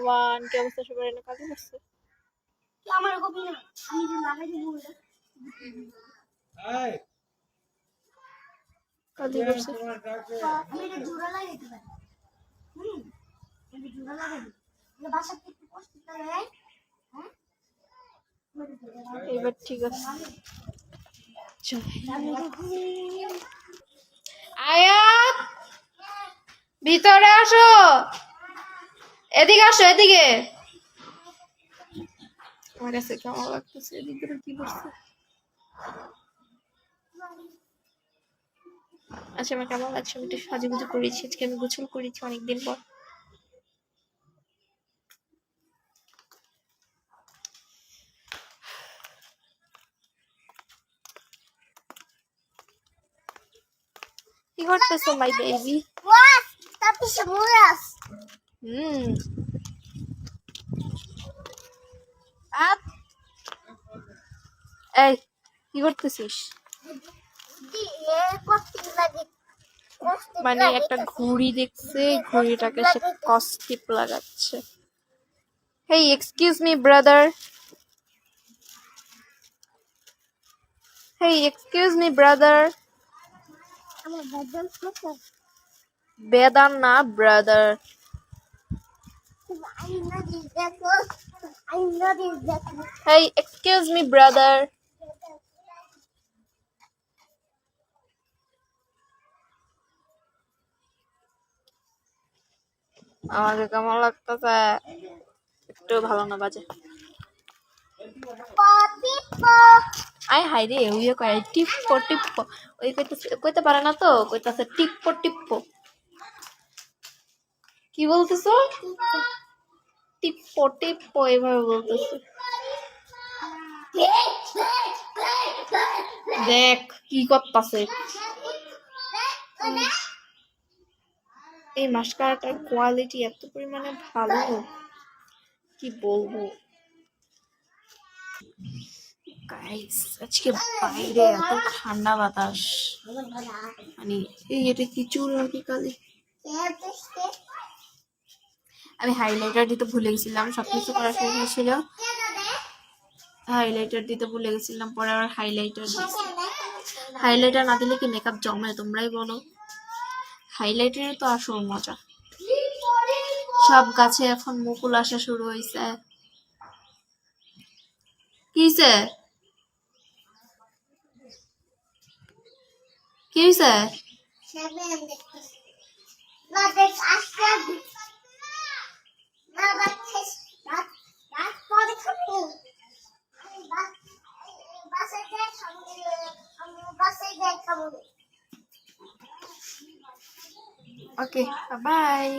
Everyone, কি অবস্থা সবার? এনে কাজে করছে আমার কপি না, আমি যে লাগাই দিব ওটা কাজে করছে। আমি এটা জোড়া লাগাই দিতে পারি। আমি জোড়া লাগাই দিই, এটা বাসা থেকে কষ্ট করে হ্যাঁ। এবার ঠিক আছে। আয়াত ভিতরে আসো, এদিকে আসো, এদিকে। আমার কাছে কেমন লাগতেছে, এদিকে কি করছে? আচ্ছা, আমার কেমন লাগছে? আমি একটু সাজুগুজু করেছি আজকে, আমি গোসল করেছি অনেকদিন পর। কি করতেছো মাই বেবি? ওয়াস তারপর সমরাস আপ এই কি করতেছিস? দি এ কষ্ট লাগে, মানে একটা ঘড়ি দেখছে, ঘড়িটাকে সে কস্টিপ লাগাচ্ছে। হেই এক্সকিউজ মি ব্রাদার, হেই এক্সকিউজ মি ব্রাদার। আমার বাদল কত বেদান না brother. I know this that hey excuse me brother. আমাকে কেমন লাগতেছে? একটু ভালো না বাজে। আয় হাই রে, ওই কয় টিপ্পো টিপ্পো, ওই কইতে পারে না তো, কইতাছে টিপ্পো টিপ্পো। কি বলতেছো? টিপ্পো টিপ্পো এভাবে বলতেছে। দেখ কি করতেছে। এই মাস্কারাটার কোয়ালিটি এত পরিমাণে ভালো, কি বলবো গাইস। আজকে বাইরে এত ঠান্ডা বাতাস, মানে এই এটা কি চুল নাকি কালি। আমি হাইলাইটার দিতে ভুলে গেছিলাম, সবকিছু করা শেষ হয়েছিল, হাইলাইটার দিতে ভুলে গেছিলাম, পরে আবার হাইলাইটার দিয়েছি। হাইলাইটার না দিলে কি মেকআপ জমে? তোমরাই বলো। হাইলাইটারে তো আসল মজা। সব গাছে এখন মুকুল আসা শুরু হয়েছে। কিসে কিসে ওকে বাই।